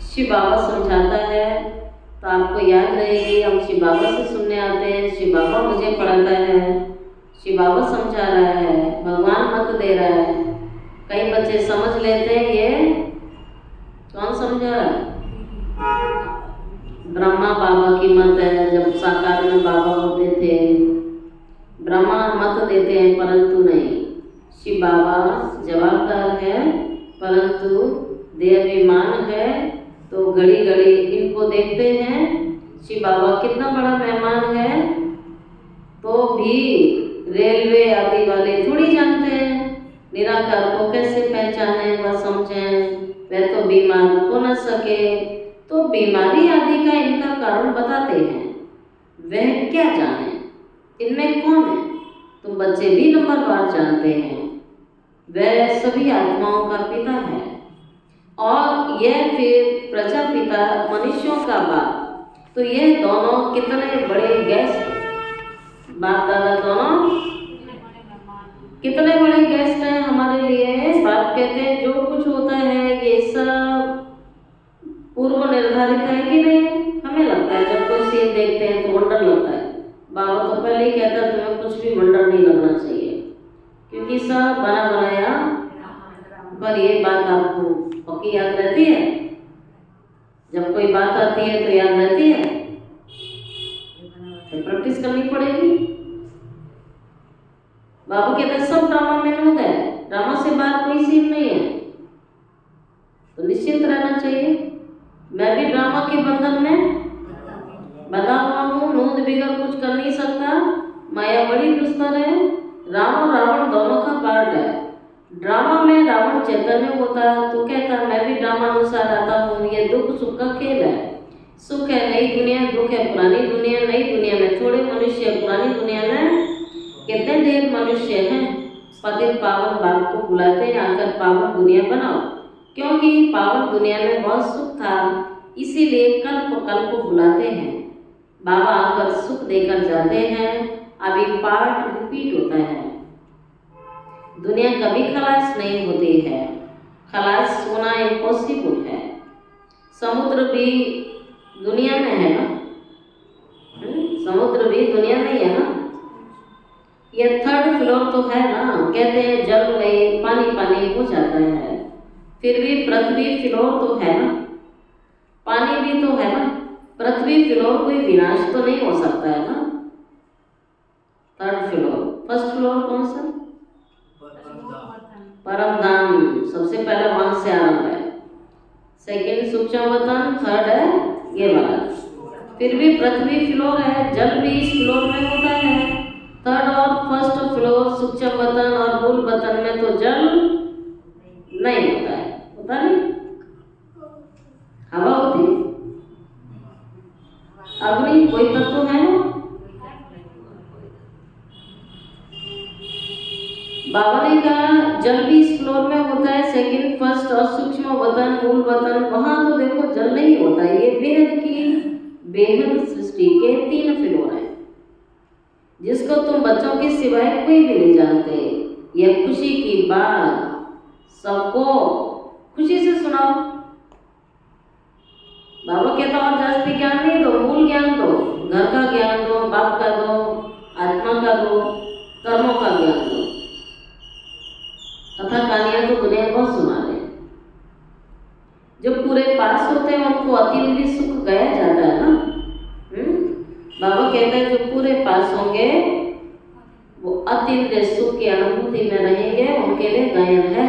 शिव बाबा समझाता है तो आपको याद रहेगी, हम शिव बाबा से सुनने आते हैं, शिव बाबा मुझे पढ़ाता है, शिव बाबा समझा रहा है, भगवान मत दे रहा है। कई बच्चे समझ लेते हैं ये कौन समझा रहा है? ब्रह्मा बाबा की मत है, जब साकार में बाबा होते थे ब्रह्मा मत देते हैं, परंतु नहीं, शिव बाबा जवाबदार है, परंतु देहाभिमान है। तो घड़ी घड़ी इनको देखते हैं, शिव बाबा कितना बड़ा मेहमान है, तो भी रेलवे आदि वाले थोड़ी जानते हैं निराकार को कैसे पहचाने व समझें। वह तो बीमार हो न सके, तो बीमारी आदि का इनका कारण बताते हैं, वह क्या जाने इनमें कौन है। तो बच्चे भी नंबरवार जानते हैं, वह सभी आत्माओं का पिता है, और यह फिर प्रजापिता मनुष्यों का बाप। तो ये दोनों कितने बड़े गेस्ट, बाप दादा दोनों कितने बड़े गेस्ट हैं हमारे लिए। बाप कहते हैं जो कुछ होता है ये सब पूर्व निर्धारित है कि नहीं। हमें लगता है जब कोई सीन देखते हैं तो वंडर लगता है, बाबा तो पहले ही कहता है तुम्हें कुछ भी वंडर नहीं लगना चाहिए, क्योंकि सब बना बनाया। पर ये बात आपको पक्की याद रहती है, जब कोई बात आती है तो याद रहती है, तो प्रैक्टिस करनी पड़ेगी। बाबू कहते हैं सब ड्रामा में होता है, ड्रामा से बाहर कोई सीन नहीं है, तो निश्चिंत रहना चाहिए। मैं भी ड्रामा के बंधन में बंधा हुआ हूँ, नूंद बिगड़ कुछ कर नहीं सकता, माया बड़ी दुस्तर है, राम और रावण दोनों का पार्ट है। ड्रामा में रावण चैतन्य होता तो कहता मैं भी ड्रामा अनुसार आता हूँ, ये दुख सुख का खेल है। सुख है नई दुनिया, दुख है पुरानी दुनिया। नई दुनिया में थोड़े मनुष्य, पुरानी दुनिया में कितने देर मनुष्य हैं। पतित पावन बाप को बुलाते हैं आकर पावन दुनिया बनाओ, क्योंकि पावन दुनिया में बहुत सुख था, इसीलिए कल्प कल्प को बुलाते हैं। बाबा आकर सुख देकर जाते हैं। अभी पार्ट रिपीट होता है। दुनिया कभी खलास नहीं होती है, खलास होना इम्पॉसिबल है। समुद्र भी दुनिया में है ना, समुद्र भी दुनिया में है ना। ये थर्ड फ्लोर तो है ना, कहते हैं जल में पानी पानी हो जाता है, फिर भी पृथ्वी फ्लोर तो है ना, पानी भी तो है ना। पृथ्वी फ्लोर कोई विनाश तो नहीं हो सकता है ना। थर्ड फ्लोर, फर्स्ट फ्लोर कौन सा? परम धाम, सबसे पहले वहां से आरंभ है। सेकंड सूक्ष्म वतन, थर्ड है ये वाला। फिर भी पृथ्वी फ्लोर है, जल भी इस फ्लोर में होता है। थर्ड और फर्स्ट फ्लोर सूक्ष्म वतन और मूल वतन में तो जल नहीं होता है, होता नहीं, हवा होती है, अग्नि कोई तत्व है ना। बाबा ने कहा जल भी इस फ्लोर में होता है, सेकंड फर्स्ट और सूक्ष्म वतन मूल वतन, वहां तो देखो जल नहीं होता है। ये बेहद सृष्टि के 3 फ्लोर है, जिसको तुम बच्चों के सिवाय कोई भी नहीं जानते। यह खुशी की बात सबको खुशी से सुनाओ। बाबा कहता और जास्ती ज्ञान नहीं दो, मूल ज्ञान दो, घर का ज्ञान दो, बाप का दो, आत्मा का दो, कर्मों का ज्ञान दो। कथा कहानियां तो दुनिया बहुत सुना रहे। जो पूरे पास होते हैं उनको अतीन्द्रिय सुख गाया जाता है ना। बाबा कहते हैं जो पूरे पास होंगे वो अतीन्द्रिय सुख की अनुभूति में रहेंगे, उनके लिए गायन है।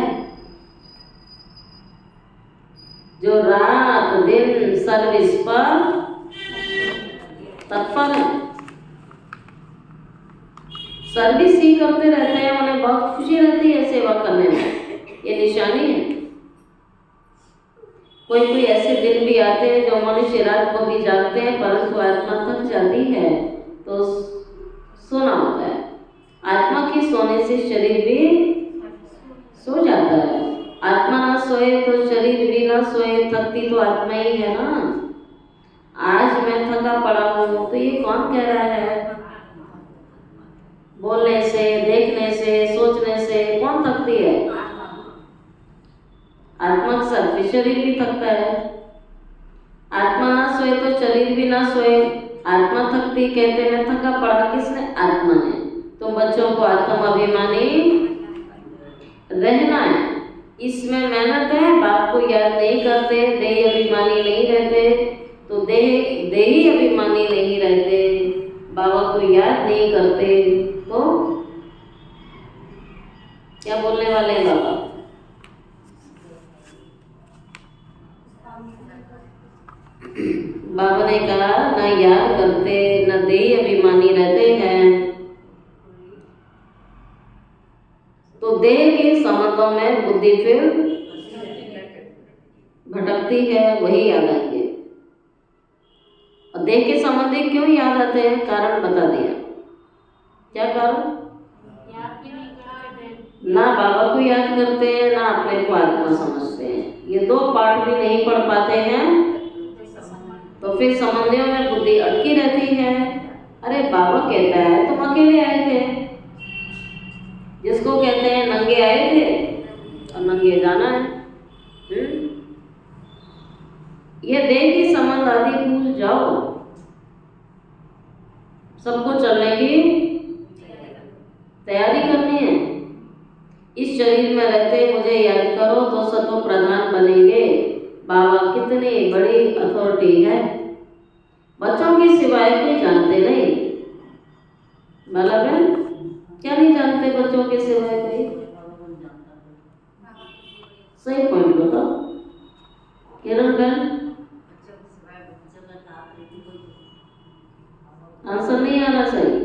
जो रात दिन सर्विस पर तत्पर है, सर्विस ही करते रहते हैं, उन्हें बहुत खुशी रहती है सेवा करने में, ये निशानी है। कोई कोई ऐसे दिन भी आते हैं जो मनुष्य रात को भी जागते हैं, परंतु आत्मा थक जाती है तो सोना होता है। आत्मा की सोने से शरीर भी सो जाता है। आत्मा ना सोए तो शरीर भी ना सोए, थकती तो आत्मा ही है ना। आज मैं थका पड़ा हूँ तो ये कौन कह रहा है? बोलने से, देखने से, सोचने से कौन थकती है? आत्मा के साथ भी शरीर भी थकता है। आत्मा ना सोए तो शरीर भी ना सोए। आत्मा थकती, कहते मैं थका पड़ा, किसने? आत्मा ने। तुम बच्चों को आत्म अभिमानी रहना है, इसमें मेहनत है। बाप को याद नहीं करते, देही अभिमानी नहीं रहते, तो देही अभिमानी नहीं रहते, बाबा को याद नहीं करते तो क्या बोलने वाले हैं बाबा? बाबा ने कहा ना याद करते, ना देही अभिमानी रहते हैं, तो देह के संबंधों में बुद्धि फिर भटकती है, वही याद आएंगे। और देह के संबंधी क्यों याद आते हैं? कारण बता दिया। क्या कारण? ना बाबा को याद करते हैं, ना अपने को आत्मा समझते हैं। ये 2 पाठ भी नहीं पढ़ पाते हैं तो फिर संबंधियों में बुद्धि अटकी रहती है। अरे बाबा कहता है तुम अकेले आए थे, जिसको कहते हैं नंगे आए थे और नंगे जाना है। ये देह की संबंध आदि भूल जाओ, सबको चलने की तैयारी करनी है। इस शरीर में रहते मुझे याद करो तो सतो प्रधान बनेंगे। बाबा कितनी बड़ी अथॉरिटी है, बच्चों की सिवाय कोई जानते नहीं। मतलब है क्या नहीं जानते बच्चों के सिवाय कोई? सही पॉइंट बताओ किरण बहन। आंसर नहीं आ रहा सही।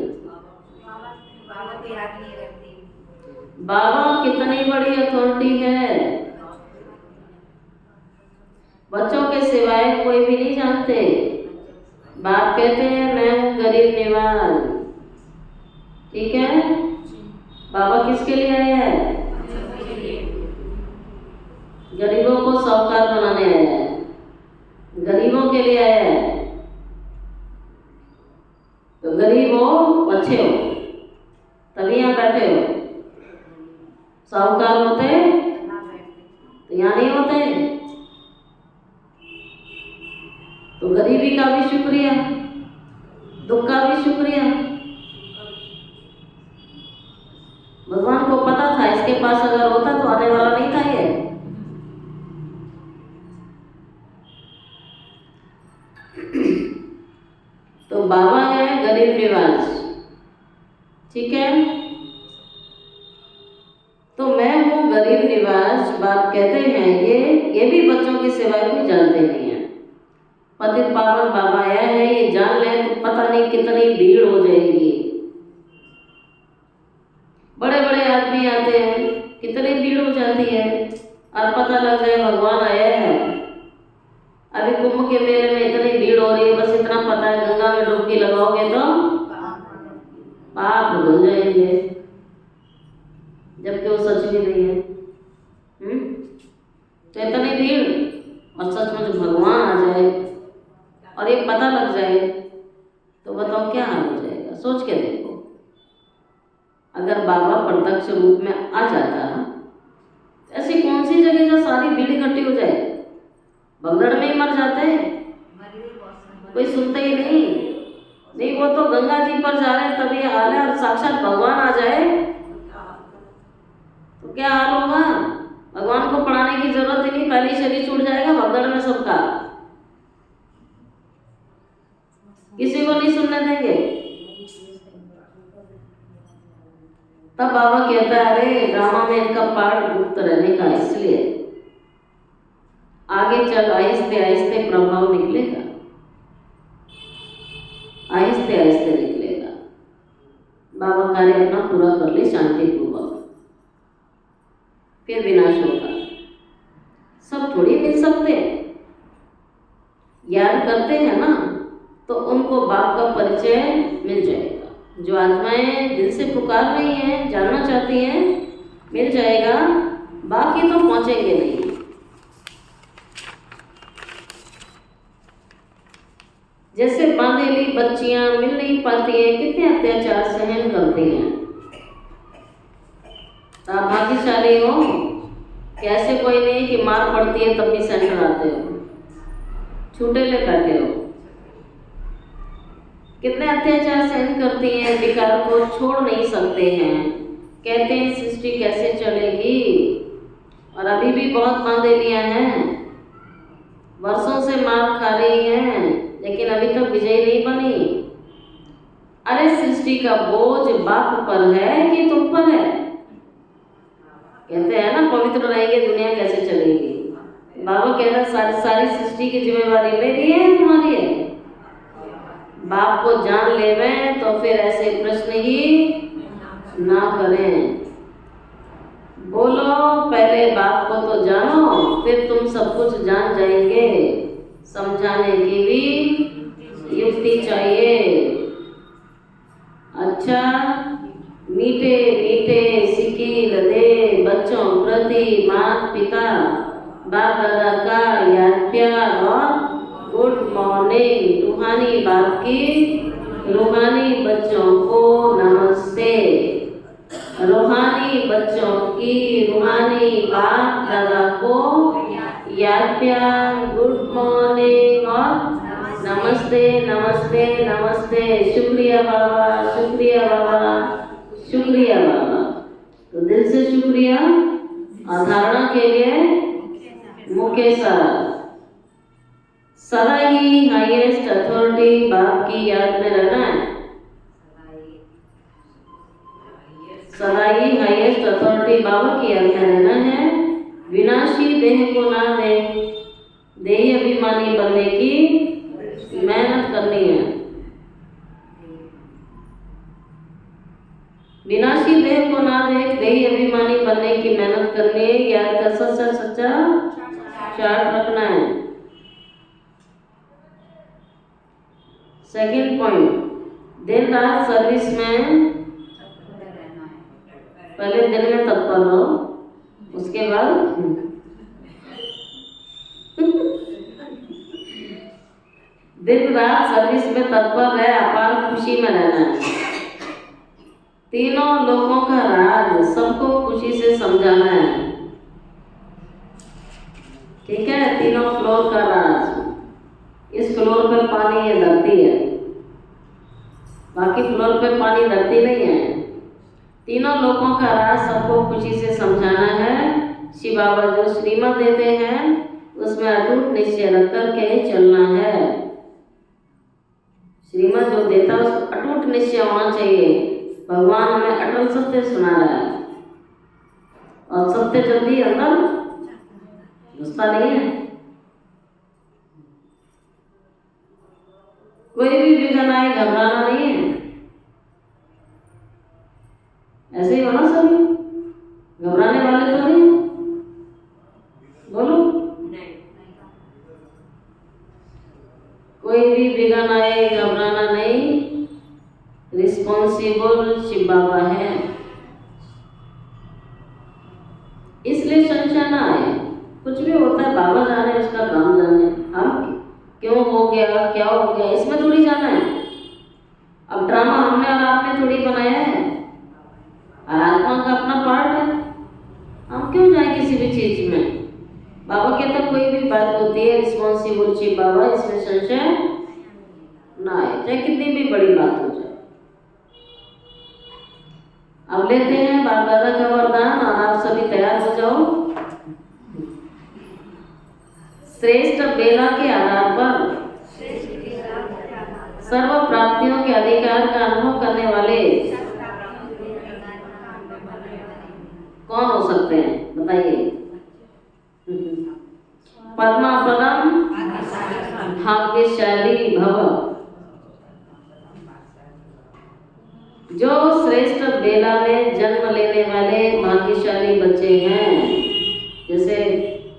बाबा कितनी बड़ी अथॉरिटी है, बच्चों के सिवाय कोई भी नहीं जानते। बाप कहते हैं मैं हूँ गरीब निवाज, ठीक है। बाबा किसके लिए आया है? गरीबों को साहूकार बनाने आया है। गरीबों के लिए आया है। तो गरीब हो, अच्छे हो, तभी यहाँ बैठे हो। साहूकार होते तो यहाँ नहीं होते। तो गरीबी का भी शुक्रिया, दुख का भी शुक्रिया। भगवान को पता था इसके पास अगर होता तो आने वाला नहीं था ये। तो बाबा है गरीब निवाज, ठीक है। तो मैं हूँ गरीब निवाज, बाप कहते हैं ये भी बच्चों की सेवा को जानते नहीं है। पतित पावन बाबा आया है, ये जान ले तो पता नहीं कितनी भीड़ हो जाएगी। बड़े बड़े आदमी आते हैं, कितनी भीड़ हो जाती है, और पता लग जाए भगवान आया है। अभी कुंभ के मेले में इतनी भीड़ हो रही है, बस इतना पता है गंगा में डुबकी लगाओगे तो पाप धुल जाएंगे, जबकि वो सच भी नहीं है। तो इतनी भीड़ और सचमुच भगवान आ जाए और ये पता लग जाए तो बताओ क्या हाल हो जाएगा। सोच के देखो, अगर बाबा प्रत्यक्ष रूप में आ जाता, ऐसी कौन सी जगह जहाँ सारी भीड़ इकट्ठी हो जाए। भगदड़ में ही मर जाते हैं, कोई सुनता ही नहीं। वो तो गंगा जी पर जा रहे हैं तभी हाल है, और साक्षात भगवान आ जाए तो क्या हाल होगा। भगवान को पढ़ाने की जरूरत ही नहीं, पहले शरीर छूट जाएगा भगदड़ में सबका, किसी को नहीं सुनने देंगे। तब बाबा कहता है अरे ड्रामा में इनका पार्ट गुप्त रहने का, इसलिए आगे चल आहिस्ते आहिस्ते प्रभाव निकलेगा, आहिस्ते आहिस्ते निकलेगा। बाबा कार्य अपना पूरा कर ले शांतिपूर्वक, फिर विनाश होगा। सब थोड़ी मिल सकते, याद करते हैं ना तो उनको बाप का परिचय मिल जाएगा। जो आत्माएं दिल से पुकार रही हैं, जानना चाहती हैं, मिल जाएगा, बाकी तो पहुंचेंगे नहीं। जैसे बांधेली बच्चियां मिल नहीं पाती हैं, कितने अत्याचार सहन करती हैं। आप भाग्यशाली हो कि ऐसे कोई नहीं कि मार पड़ती है तब भी सेंटर आते हो, छूटे ले बैठे हो। कितने अत्याचार सहन करती हैं, विकार को छोड़ नहीं सकते हैं। कहते हैं सृष्टि कैसे चलेगी, और अभी भी बहुत बांधेलियां हैं, वर्षों से मार खा रही हैं, लेकिन अभी तक विजयी नहीं बनी। अरे सृष्टि का बोझ बाप पर है कि तुम पर है। कहते हैं ना पवित्र रहेंगे दुनिया कैसे चलेगी। बाबा कह रहा सारी सृष्टि की जिम्मेवारी मेरी है, तुम्हारी है। बाप को जान लेवे तो फिर ऐसे प्रश्न ही ना करें। बोलो पहले बाप को तो जानो, फिर तुम सब कुछ जान जाएंगे। समझाने की भी युक्ति चाहिए। अच्छा, मीठे मीठे सिकील दे बच्चों प्रति माता पिता बाप दादा का याद प्यार और गुड मॉर्निंग। रूहानी बाप की रूहानी बच्चों को नमस्ते। रूहानी बच्चों की रूहानी बाप दादा को याद प्यार, गुड मॉर्निंग और नमस्ते नमस्ते नमस्ते। शुक्रिया बाबा, शुक्रिया बाबा, शुक्रिया बाबा। तो दिल से शुक्रिया। और धारणा के लिए मुख्य सार, सदा ही हाईएस्ट अथॉरिटी बाप की याद में रहना है। सदा ही हाईएस्ट अथॉरिटी बाबा की याद में रहना है। विनाशी देह को ना दे, देही अभिमानी बनने की मेहनत करनी है। विनाशी देह को ना देख, देही अभिमानी बनने की मेहनत करनी है। याद का सच्चा सच्चा चार्ट रखना है। सेकंड पॉइंट, दिन रात सर्विस में, पहले दिन में तत्पर रहो, उसके बाद दिन रात सर्विस में तत्पर रह अपार खुशी में रहना है। तीनों लोगों का राज सबको खुशी से समझाना है। ठीक है, तीनों फ्लोर का राज। इस फ्लोर पे पानी है, धरती है, बाकी फ्लोर पे पानी धरती नहीं है। तीनों लोगों का राज सबको खुशी से समझाना है। शिव बाबा जो श्रीमत देते हैं उसमें अटूट निश्चय रख कर के चलना है। श्रीमत जो देता है उसको अटूट निश्चय होना चाहिए। भगवान हमें अटल सत्य सुना रहा है और सत्य जल्दी अंदर घुसता नहीं है। कोई भी विघ्न आए घबराना नहीं है। ऐसे ही होना सभी, घबराने वाले तो नहीं। बोलो, कोई भी विघ्न आए घबराना नहीं। रिस्पॉन्सिबल शिव बाबा है, इसलिए संशय ना आए। कुछ भी होता है बाबा जाने, उसका काम जाने। हम क्यों हो गया, क्या हो गया, इसमें थोड़ी जाना है। अब ड्रामा हमने और आपने थोड़ी बनाया है, और आत्मा का अपना पार्ट है। हम क्यों जाए किसी भी चीज में। बाबा कहता कोई भी बात होती है रिस्पॉन्सिबल शिव बाबा, इसमें संशय ना आए, चाहे कितनी भी बड़ी बात हो जाए। अब लेते हैं बाप दादा का वरदान और आप सभी तैयार हो जाओ। श्रेष्ठ बेला के आधार पर सर्व प्राप्तियों के अधिकार का अनुभव करने वाले कौन हो सकते हैं, बताइए। पद्मापदम भाग्यशाली भव। जो श्रेष्ठ बेला में जन्म लेने वाले भाग्यशाली बच्चे हैं, जैसे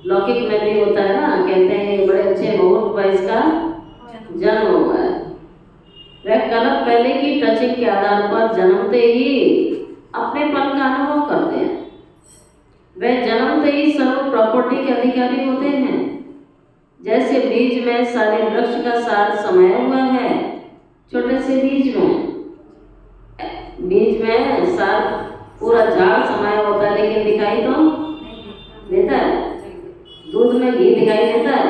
लौकिक में भी होता है ना, कहते हैं बड़े अच्छे मुहूर्त पर इसका जन्म हुआ है। वह कल्प पहले की टचिंग के आधार पर जन्मते ही अपनेपन का अनुभव करते हैं। वह जन्मते ही सर्व प्रॉपर्टी के अधिकारी होते हैं। जैसे बीज में सारे वृक्ष का सार समाया हुआ है। छोटे से बीज में सार पूरा झाड़ समाया होता है, लेकिन दिखाई तो देता है। दूध में घी दिखाई देता है,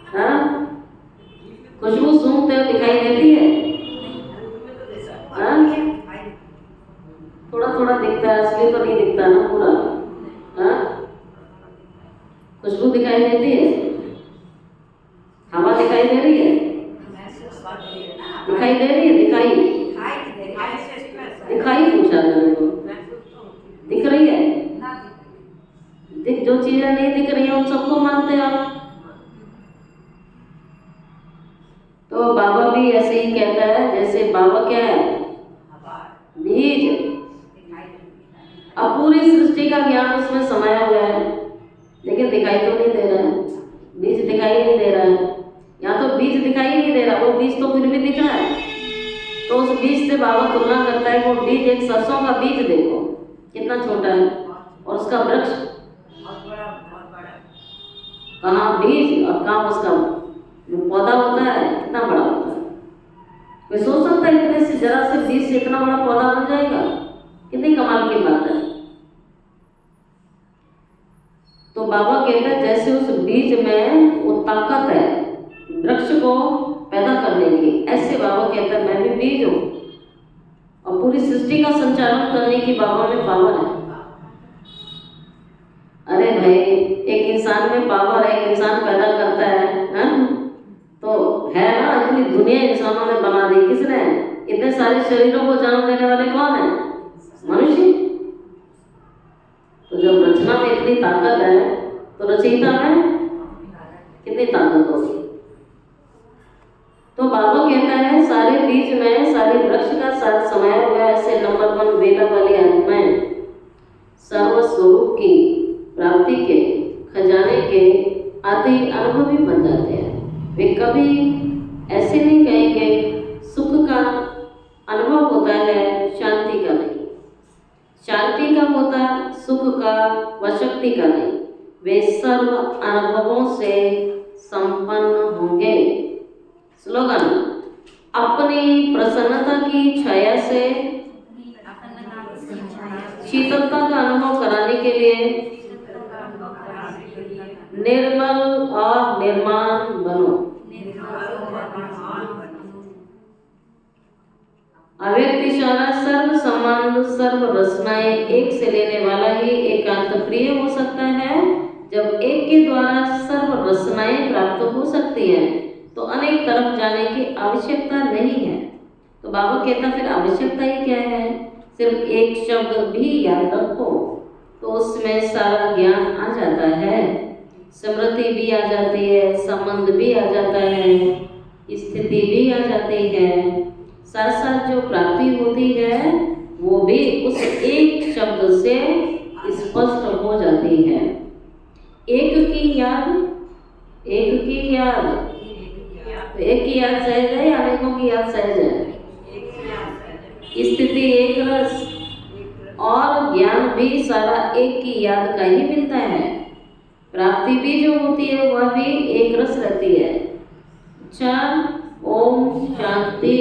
हाँ? खुशबू सूंघते हो दिखाई देती है, हाँ? थोड़ा थोड़ा दिखता है, असली तो नहीं दिखता ना पूरा, हाँ? खुशबू दिखाई देती है, हवा दिखाई दे रही है, दिखाई दे रही है, दिखाई पूछा मैंने तो, दिख रही है। जो चीजें नहीं दिख रही है उन सबको मानते हैं आप। तो बाबा भी ऐसे ही कहता है, जैसे बाबा क्या है, बीज। अब पूरी सृष्टि का ज्ञान उसमें समाया हुआ है, लेकिन दिखाई तो नहीं दे रहा है। बीज दिखाई नहीं दे रहा है, या तो बीज दिखाई नहीं दे रहा, वो बीज तो फिर भी दिख रहा है। तो उस बीज से बाबा तुलना करता है, वो बीज एक सरसों का बीज देखो कितना छोटा है, और उसका वृक्ष कहाँ बीज और कहाँ उसका जो पौधा होता है कितना बड़ा होता है। कोई सोच सकता है इतने से जरा से बीज से इतना बड़ा पौधा बन जाएगा? कितनी कमाल की बात है। तो बाबा कहते हैं जैसे उस बीज में वो ताकत है वृक्ष को पैदा करने की, ऐसे बाबा कहता है मैं भी बीज हूँ और पूरी सृष्टि का संचालन करने की बाबा में पावर है। अरे भाई, एक इंसान में पावर है, एक इंसान पैदा करता है, तो है ना। इतनी दुनिया इंसानों ने बना दी, किसने? इतने सारे शरीरों को जन्म देने वाले कौन है? मनुष्य। तो जब रचना में इतनी ताकत है तो रचयिता में कितनी ताकत होगी। तो बाबा कहता है सारे बीज में सारे वृक्ष का साथ समाया हुआ है। ऐसे नंबर 1 वेला वाली आत्माएं सर्व स्वरूप की प्राप्ति के खजाने के आदि अनुभवी बन जाते हैं। वे कभी ऐसे नहीं कहेंगे सुख का अनुभव होता है, शांति का नहीं। शांति का होता है, सुख का व शक्ति का नहीं। वे सर्व अनुभवों से संपन्न होंगे। स्लोगन, अपनी प्रसन्नता की छाया से शीतलता का अनुभव कराने के लिए निर्मल और निर्माण बनो। अव्यक्त इशारा सर्व संबंध सर्व रचनाएं एक से लेने वाला ही एकांत प्रिय हो सकता है। जब एक के द्वारा सर्व रचनाएं प्राप्त हो सकती है तो अनेक तरफ जाने की आवश्यकता नहीं है। तो बाबा कहता फिर आवश्यकता ही क्या है, सिर्फ एक शब्द भी याद रखो तो उसमें सारा ज्ञान आ जाता है, स्मृति भी आ जाती है, संबंध भी आ जाता है, स्थिति भी आ जाती है, साथ साथ जो प्राप्ति होती है वो भी उस एक शब्द से स्पष्ट हो जाती है। एक की याद, एक की याद, तो एक की याद सहज है या अनेकों की याद सहज है? स्थिति एक रस और ज्ञान भी सारा एक की याद का ही मिलता है। प्राप्ति भी जो होती है वह भी एक रस रहती है। अच्छा, ओम शांति।